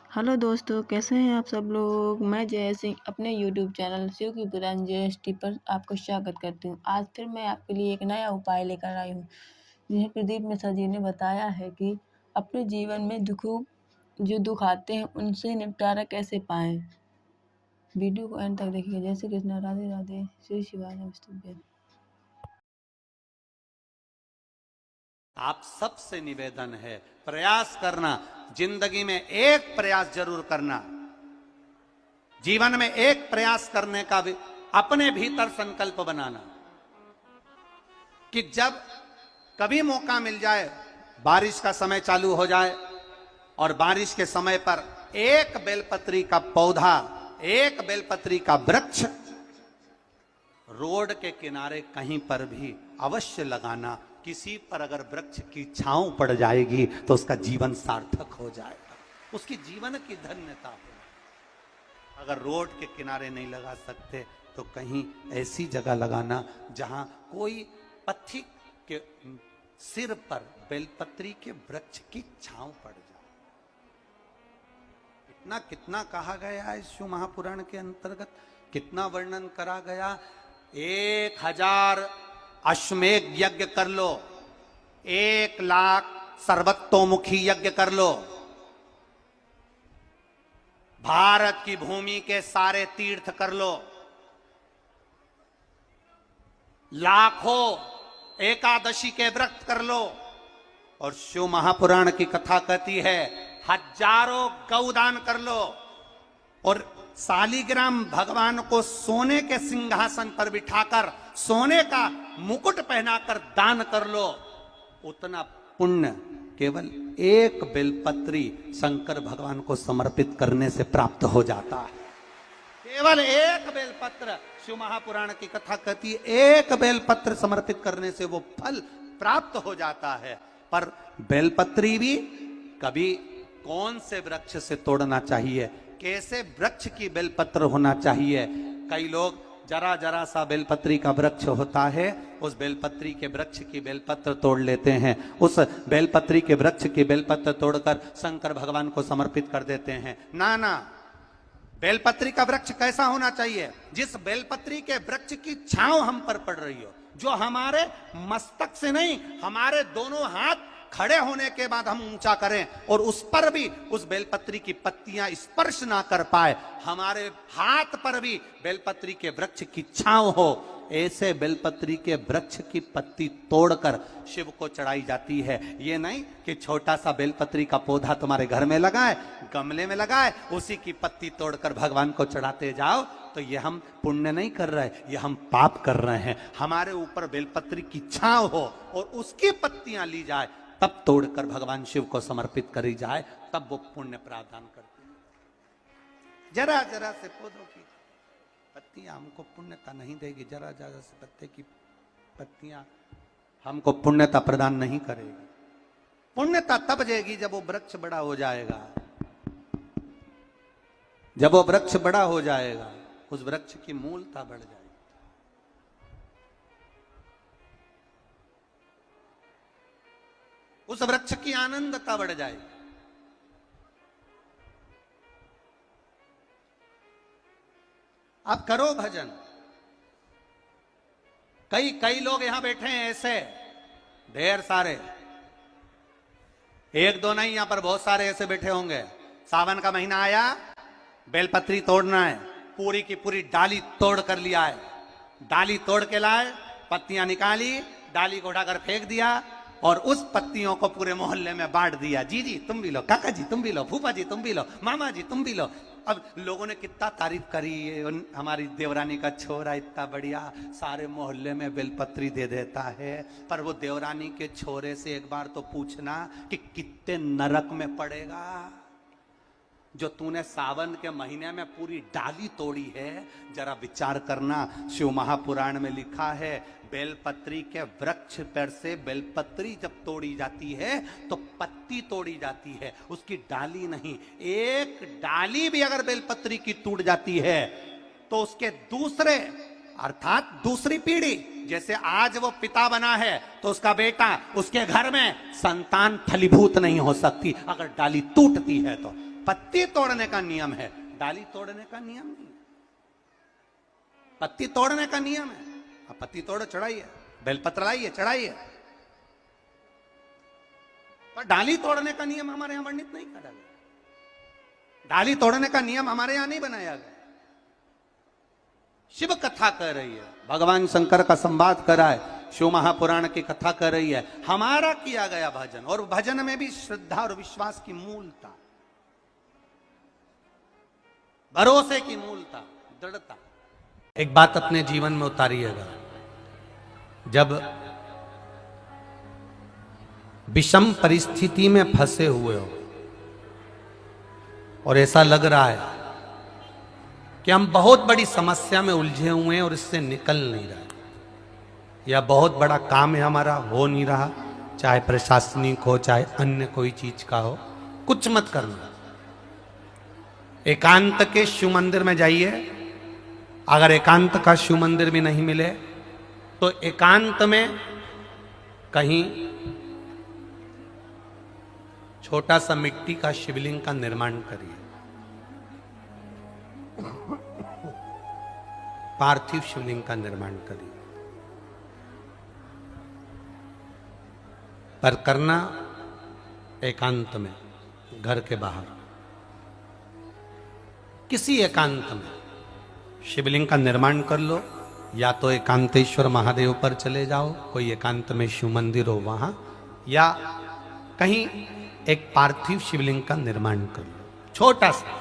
Hello दोस्तों, कैसे हैं आप सब लोग। मैं जय सिंह अपने यूट्यूब चैनल शिव की पुराण जयष्टी पर आपका स्वागत करती हूँ। आज फिर मैं आपके लिए एक नया उपाय लेकर आई हूँ, जिन्हें प्रदीप मिश्रा जी ने बताया है कि अपने जीवन में जो दुख आते हैं उनसे निपटारा कैसे पाएं। वीडियो को एंड तक देखिए। जय श्री कृष्ण, राधे राधे, श्री शिवाय नमस्तुभ्यं। आप सबसे निवेदन है, प्रयास करना। जिंदगी में एक प्रयास जरूर करना। जीवन में एक प्रयास करने का भी अपने भीतर संकल्प बनाना कि जब कभी मौका मिल जाए, बारिश का समय चालू हो जाए और बारिश के समय पर एक बेलपत्री का पौधा, एक बेलपत्री का वृक्ष रोड के किनारे कहीं पर भी अवश्य लगाना। किसी पर अगर वृक्ष की छांव पड़ जाएगी तो उसका जीवन सार्थक हो जाएगा, उसकी जीवन की धन्यता हो। अगर रोड के किनारे नहीं लगा सकते तो कहीं ऐसी जगह लगाना जहां कोई पथिक के सिर पर बेलपत्री के वृक्ष की छांव पड़ जाए। इतना कितना कहा गया है शिव महापुराण के अंतर्गत, कितना वर्णन करा गया। 1000 अश्वमेध यज्ञ कर लो, 1,00,000 सर्वतोमुखी यज्ञ कर लो, भारत की भूमि के सारे तीर्थ कर लो, लाखों एकादशी के व्रत कर लो। और शिव महापुराण की कथा कहती है हजारों गौदान कर लो, और शालिग्राम भगवान को सोने के सिंहासन पर बिठाकर सोने का मुकुट पहनाकर दान कर लो। उतना पुण्य केवल एक बेलपत्री शंकर भगवान को समर्पित करने से प्राप्त हो जाता है। केवल एक बेलपत्र, शिव महापुराण की कथा कहती है एक बेलपत्र समर्पित करने से वो फल प्राप्त हो जाता है। पर बेलपत्री भी कभी कौन से वृक्ष से तोड़ना चाहिए, कैसे वृक्ष की बेलपत्र होना चाहिए। कई लोग जरा जरा सा बेलपत्री का वृक्ष होता है, उस बेलपत्री के वृक्ष की बेलपत्र तोड़ लेते हैं, उस बेलपत्री के वृक्ष की बेलपत्र तोड़कर शंकर भगवान को समर्पित कर देते हैं। ना ना, बेलपत्री का वृक्ष कैसा होना चाहिए, जिस बेलपत्री के वृक्ष की छांव हम पर पड़ रही हो, जो हमारे मस्तक से नहीं, हमारे दोनों हाथ खड़े होने के बाद हम ऊंचा करें और उस पर भी उस बेलपत्री की पत्तियां स्पर्श ना कर पाए, हमारे हाथ पर भी बेलपत्री के वृक्ष की छांव हो। ऐसे बेलपत्री के वृक्ष की पत्ती तोड़कर शिव को चढ़ाई जाती है। ये नहीं कि छोटा सा बेलपत्री का पौधा तुम्हारे घर में लगाए, गमले में लगाए, उसी की पत्ती तोड़कर भगवान को चढ़ाते जाओ, तो ये हम पुण्य नहीं कर रहे, ये हम पाप कर रहे हैं। हमारे ऊपर बेलपत्री की छांव हो और उसकी पत्तियां ली जाए, तब तोड़कर भगवान शिव को समर्पित करी जाए, तब वो पुण्य प्रावधान करते हैं। जरा जरा से पौधों की पत्तियां हमको पुण्यता नहीं देगी, जरा जरा से पत्ते की पत्तियां हमको पुण्यता प्रदान नहीं करेगी। पुण्यता तब देगी जब वो वृक्ष बड़ा हो जाएगा। जब वो वृक्ष बड़ा हो जाएगा, उस वृक्ष की मूलता बढ़ जाएगी। उस वृक्ष की आनंदता बढ़ जाएगी। आप करो भजन। कई लोग यहां बैठे हैं ऐसे, ढेर सारे, एक दो नहीं, यहां पर बहुत सारे ऐसे बैठे होंगे। सावन का महीना आया, बेलपत्री तोड़ना है, पूरी की पूरी डाली तोड़ कर लिया है, डाली तोड़ के लाए, पत्तियां निकाली, डाली को उठाकर फेंक दिया और उस पत्तियों को पूरे मोहल्ले में बांट दिया। जी जी तुम भी लो, काका जी तुम भी लो, फूफा जी तुम भी लो, मामा जी तुम भी लो। अब लोगों ने कितना तारीफ करी, हमारी देवरानी का छोरा इतना बढ़िया सारे मोहल्ले में बेलपत्री दे देता है। पर वो देवरानी के छोरे से एक बार तो पूछना कि कितने नरक में पड़ेगा, जो तूने सावन के महीने में पूरी डाली तोड़ी है। जरा विचार करना, शिव महापुराण में लिखा है बेलपत्री के वृक्ष पर से बेलपत्री जब तोड़ी जाती है तो पत्ती तोड़ी जाती है, उसकी डाली नहीं। एक डाली भी अगर बेलपत्री की टूट जाती है तो उसके दूसरे अर्थात दूसरी पीढ़ी, जैसे आज वो पिता बना है तो उसका बेटा, उसके घर में संतान फलीभूत नहीं हो सकती अगर डाली टूटती है तो। पत्ती तोड़ने का नियम है, डाली तोड़ने का नियम नहीं। पत्ती तोड़ने का नियम है, अब पत्ती तोड़ो चढ़ाइए, बेलपत्र लाइए चढ़ाइए, पर डाली तोड़ने का नियम हमारे यहां वर्णित नहीं करा गया। डाली तोड़ने का नियम हमारे यहां नहीं बनाया गया। शिव कथा कर रही है, भगवान शंकर का संवाद करा है, शिव महापुराण की कथा कर रही है, हमारा किया गया भजन, और भजन में भी श्रद्धा और विश्वास की मूलता, भरोसे की मूलता, दृढ़ता। एक बात अपने जीवन में उतारिएगा, जब विषम परिस्थिति में फंसे हुए हो और ऐसा लग रहा है कि हम बहुत बड़ी समस्या में उलझे हुए हैं और इससे निकल नहीं रहा, या बहुत बड़ा काम है हमारा, हो नहीं रहा, चाहे प्रशासनिक हो चाहे अन्य कोई चीज का हो, कुछ मत करना। एकांत के शिव मंदिर में जाइए, अगर एकांत का शिव मंदिर भी नहीं मिले तो एकांत में कहीं छोटा सा मिट्टी का शिवलिंग का निर्माण करिए, पार्थिव शिवलिंग का निर्माण करिए, पर करना एकांत में, घर के बाहर, किसी एकांत में शिवलिंग का निर्माण कर लो, या तो एकांतेश्वर महादेव पर चले जाओ, कोई एकांत में शिव मंदिर हो वहां, या कहीं एक पार्थिव शिवलिंग का निर्माण कर लो, छोटा सा,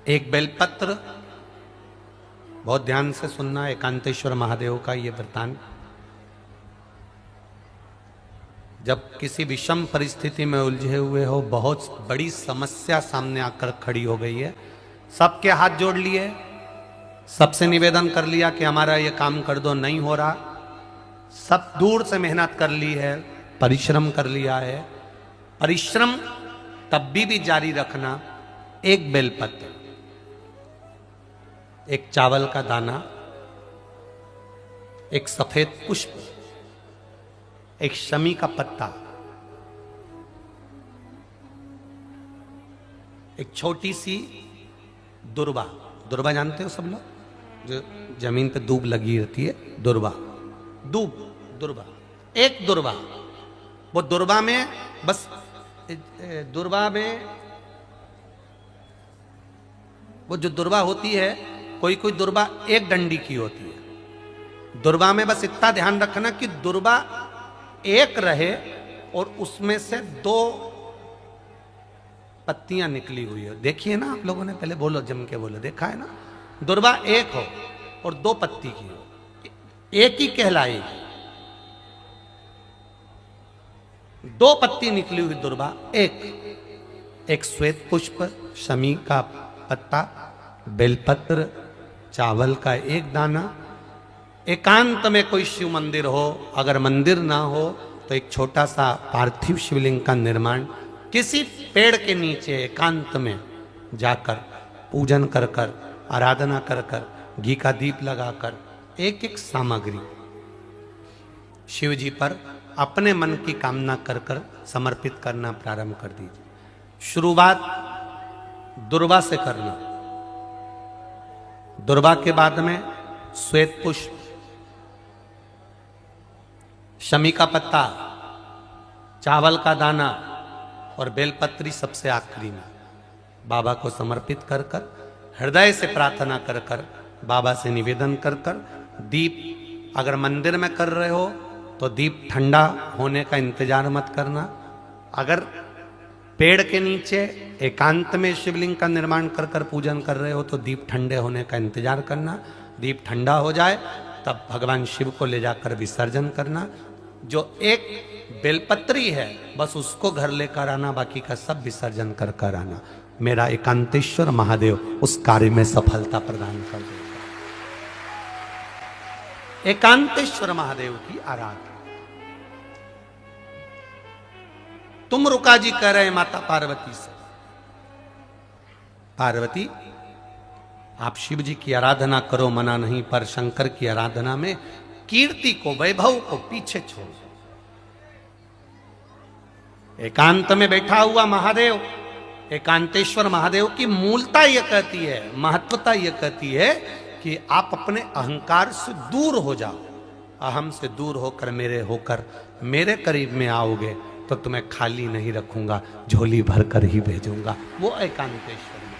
एक बेलपत्र, बहुत ध्यान से सुनना एकांतेश्वर महादेव का ये वृतांत। जब किसी विषम परिस्थिति में उलझे हुए हो, बहुत बड़ी समस्या सामने आकर खड़ी हो गई है, सबके हाथ जोड़ लिए, सबसे निवेदन कर लिया कि हमारा ये काम कर दो, नहीं हो रहा, सब दूर से मेहनत कर ली है, परिश्रम कर लिया है, परिश्रम तब भी जारी रखना। एक बेलपत्र, एक चावल का दाना, एक सफेद पुष्प, एक शमी का पत्ता, एक छोटी सी दुर्वा, दुर्वा जानते हो सब लोग, जो जमीन पे दूब लगी रहती है, दुर्वा, दुर्वा, एक दुर्वा, वो दुर्वा में बस, दुर्वा में वो जो दुर्वा होती है, कोई कोई दुर्वा एक डंडी की होती है, दुर्वा में बस इतना ध्यान रखना कि दुर्वा एक रहे और उसमें से 2 पत्तियां निकली हुई है। देखिए ना आप लोगों ने, पहले बोलो, जम के बोलो, देखा है ना, दुर्वा एक हो और 2 पत्ती की हो, एक ही कहलाएगी। 2 पत्ती निकली हुई दुर्वा, एक श्वेत पुष्प, शमी का पत्ता, बेलपत्र, चावल का एक दाना। एकांत में कोई शिव मंदिर हो, अगर मंदिर ना हो तो एक छोटा सा पार्थिव शिवलिंग का निर्माण, किसी पेड़ के नीचे एकांत में जाकर पूजन कर कर, आराधना कर कर, घी का दीप लगाकर, एक एक सामग्री शिव जी पर अपने मन की कामना कर कर समर्पित करना प्रारंभ कर दीजिए। शुरुआत दुर्वा से करना, दुर्वा के बाद में श्वेत पुष्प, शमी का पत्ता, चावल का दाना और बेलपत्री सबसे आखिरी में बाबा को समर्पित कर कर, हृदय से प्रार्थना कर कर, बाबा से निवेदन कर कर, दीप अगर मंदिर में कर रहे हो तो दीप ठंडा होने का इंतजार मत करना। अगर पेड़ के नीचे एकांत में शिवलिंग का निर्माण कर कर पूजन कर रहे हो तो दीप ठंडे होने का इंतजार करना। दीप ठंडा हो जाए तब भगवान शिव को ले जाकर विसर्जन करना। जो एक बेलपत्री है बस उसको घर लेकर आना, बाकी का सब विसर्जन कर कर आना। मेरा एकांतेश्वर महादेव उस कार्य में सफलता प्रदान कर देगा। एकांतेश्वर महादेव की आराधना। तुम रुका जी कह रहे माता पार्वती से, पार्वती आप शिव जी की आराधना करो, मना नहीं, पर शंकर की आराधना में कीर्ति को, वैभव को पीछे छोड़ो। एकांत में बैठा हुआ महादेव, एकांतेश्वर महादेव की मूलता यह कहती है, महत्वता यह कहती है कि आप अपने अहंकार से दूर हो जाओ। अहम से दूर होकर मेरे करीब में आओगे तो तुम्हें खाली नहीं रखूंगा, झोली भर कर ही भेजूंगा। वो एकांतेश्वर में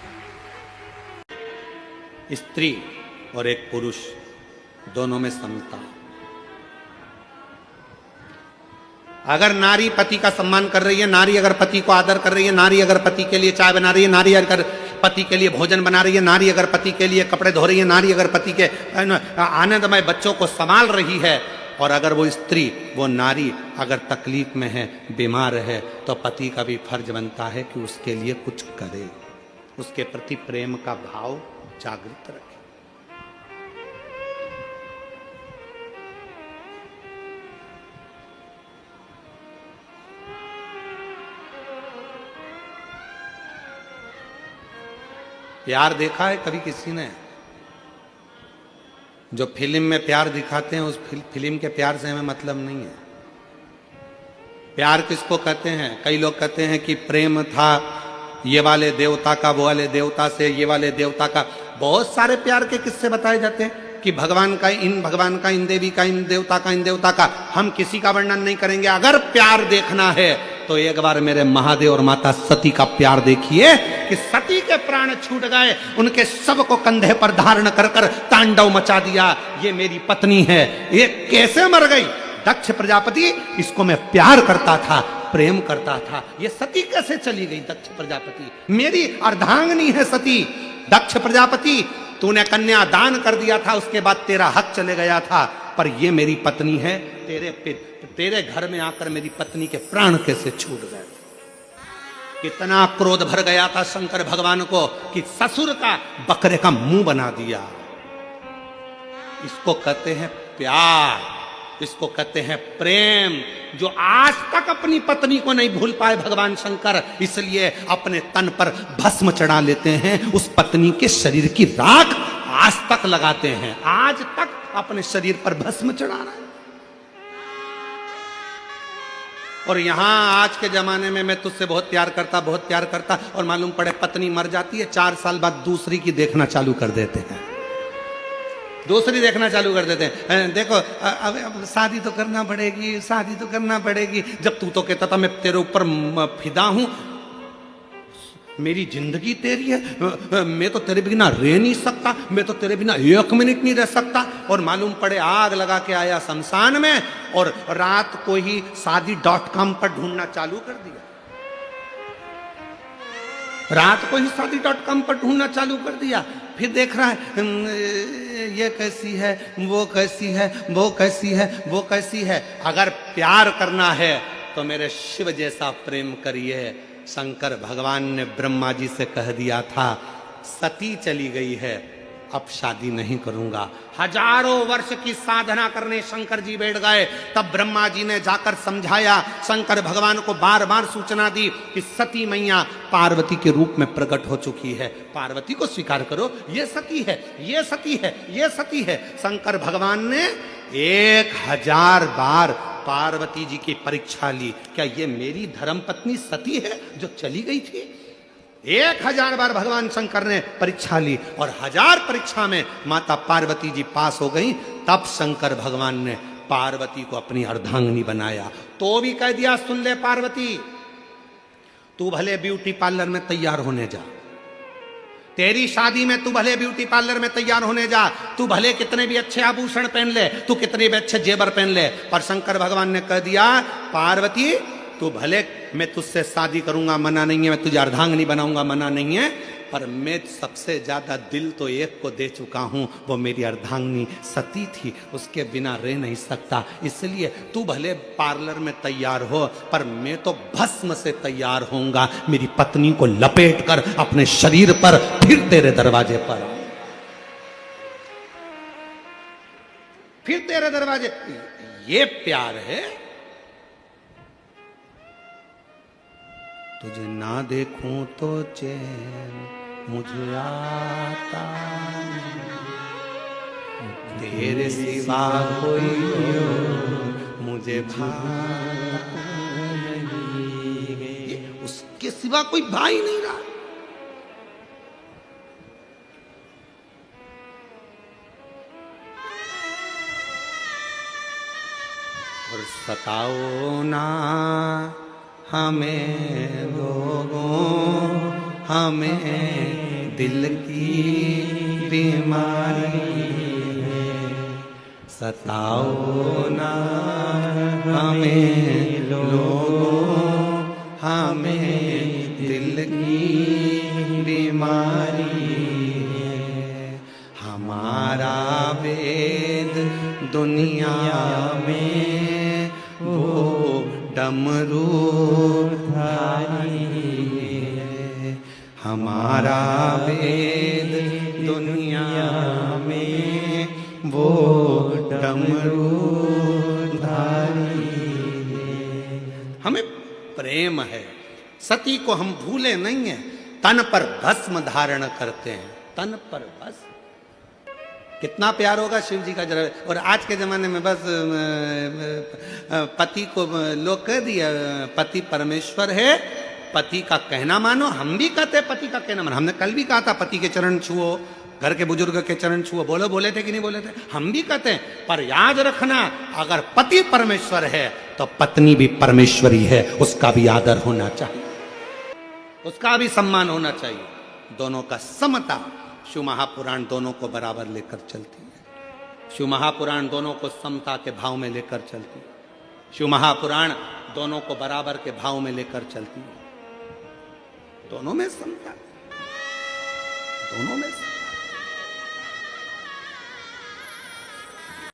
स्त्री और एक पुरुष दोनों में समता। अगर नारी पति का सम्मान कर रही है, नारी अगर पति को आदर कर रही है, नारी अगर पति के लिए चाय बना रही है, नारी अगर पति के लिए भोजन बना रही है, नारी अगर पति के लिए कपड़े धो रही है, नारी अगर पति के आनंदमय बच्चों को संभाल रही है, और अगर वो स्त्री, वो नारी अगर तकलीफ में है, बीमार है, तो पति का भी फर्ज बनता है कि उसके लिए कुछ करे, उसके प्रति प्रेम का भाव जागृत रखे। प्यार देखा है कभी किसी ने? जो फिल्म में प्यार दिखाते हैं उस फिल्म के प्यार से हमें मतलब नहीं है। प्यार किसको कहते हैं? कई लोग कहते हैं कि प्रेम था ये वाले देवता का वो वाले देवता से, ये वाले देवता का। बहुत सारे प्यार के किस्से बताए जाते हैं कि भगवान का इन देवी का, इन देवता का, इन देवता का। हम किसी का वर्णन नहीं करेंगे। अगर प्यार देखना है तो एक बार मेरे महादेव और माता सती का प्यार देखिए कि सती के प्राण छूट गए, उनके शव को कंधे पर धारण कर कर तांडव मचा दिया। ये मेरी पत्नी है, ये कैसे मर गई? दक्ष प्रजापति, इसको मैं प्यार करता था, प्रेम करता था, ये सती कैसे चली गई? दक्ष प्रजापति, मेरी अर्धांगिनी है सती। दक्ष प्रजापति, तूने कन्या दान कर दिया था, उसके बाद तेरा हक चले गया था, पर ये मेरी पत्नी है। तेरे घर में आकर मेरी पत्नी के प्राण कैसे छूट गए? कितना क्रोध भर गया था शंकर भगवान को कि ससुर का बकरे का मुंह बना दिया। इसको कहते हैं प्यार, इसको कहते हैं प्रेम। जो आज तक अपनी पत्नी को नहीं भूल पाए भगवान शंकर, इसलिए अपने तन पर भस्म चढ़ा लेते हैं, उस पत्नी के शरीर की राख आज तक लगाते हैं। आज तक अपने शरीर पर भस्म चढ़ा रहा है। और यहां आज के जमाने में मैं तुझसे बहुत प्यार करता, और मालूम पड़े पत्नी मर जाती है, 4 साल बाद दूसरी की देखना चालू कर देते हैं, दूसरी देखना चालू कर देते हैं। देखो अब शादी तो करना पड़ेगी, शादी तो करना पड़ेगी। जब तू तो कहता था मैं तेरे ऊपर फिदा हूं, मेरी जिंदगी तेरी है, मैं तो तेरे बिना रह नहीं सकता, मैं तो तेरे बिना 1 मिनट नहीं रह सकता। और मालूम पड़े आग लगा के आया शमशान में, और रात को ही शादी.com पर ढूंढना चालू कर दिया। रात को ही शादी.com पर ढूंढना चालू कर दिया। फिर देख रहा है ये कैसी है, वो कैसी है, वो कैसी है, वो कैसी है। अगर प्यार करना है तो मेरे शिव जैसा प्रेम करिए। शंकर भगवान ने ब्रह्मा जी से कह दिया था सती चली गई है, अब शादी नहीं करूंगा। हजारों वर्ष की साधना करने शंकर जी बैठ गए। तब ब्रह्मा जी ने जाकर समझाया, शंकर भगवान को बार बार सूचना दी कि सती मैया पार्वती के रूप में प्रकट हो चुकी है, पार्वती को स्वीकार करो, ये सती है, ये सती है, ये सती है। शंकर भगवान ने 1000 बार पार्वती जी की परीक्षा ली। क्या ये मेरी धर्मपत्नी सती है जो चली गई थी? 1000 बार भगवान शंकर ने परीक्षा ली, और 1000 परीक्षा में माता पार्वती जी पास हो गई। तब शंकर भगवान ने पार्वती को अपनी अर्धांगिनी बनाया। तो भी कह दिया, सुन ले पार्वती, तू भले ब्यूटी पार्लर में तैयार होने जा, तेरी शादी में तू भले ब्यूटी पार्लर में तैयार होने जा, तू भले कितने भी अच्छे आभूषण पहन ले, तू कितने भी अच्छे जेवर पहन ले, पर शंकर भगवान ने कह दिया पार्वती, तू भले मैं तुझसे शादी करूंगा, मना नहीं है, मैं तुझे अर्धांगिनी बनाऊंगा, मना नहीं है, पर मैं सबसे ज्यादा दिल तो एक को दे चुका हूं, वो मेरी अर्धांगिनी सती थी, उसके बिना रह नहीं सकता। इसलिए तू भले पार्लर में तैयार हो, पर मैं तो भस्म से तैयार होऊंगा, मेरी पत्नी को लपेट कर अपने शरीर पर फिर तेरे दरवाजे पर, फिर तेरे दरवाजे। ये प्यार है। तुझे ना देखूं तो चैन मुझे आता नहीं, तेरे सिवा कोई मुझे भाता नहीं। सिवा कोई भाई नहीं रहा। और सताओ ना हमें लोगों, हमें दिल की बीमारी है। सताओ ना हमें लोगों, हमें दिल की बीमारी है। हमारा वेद दुनिया में वो डमरू धारी है। हमारा वेद दुनिया में वो डमरू धारी है। हमें प्रेम है, सती को हम भूले नहीं है, तन पर भस्म धारण करते हैं, तन पर भस्म। कितना प्यार होगा शिव जी का जरा। और आज के जमाने में बस पति को लोग कह दिया पति परमेश्वर है, पति का कहना मानो। हम भी कहते हैं पति का कहना मानो। हमने कल भी कहा था पति के चरण छुओ, घर के बुजुर्ग के चरण छुओ। बोले थे कि नहीं बोले थे? हम भी कहते हैं। पर याद रखना, अगर पति परमेश्वर है तो पत्नी भी परमेश्वरी है, उसका भी आदर होना चाहिए, उसका भी सम्मान होना चाहिए। दोनों का समता शिव महापुराण दोनों को बराबर लेकर चलती है। शिव महापुराण दोनों को समता के भाव में लेकर चलती है। शिव महापुराण दोनों को बराबर के भाव में लेकर चलती है। दोनों में समता, दोनों में समता।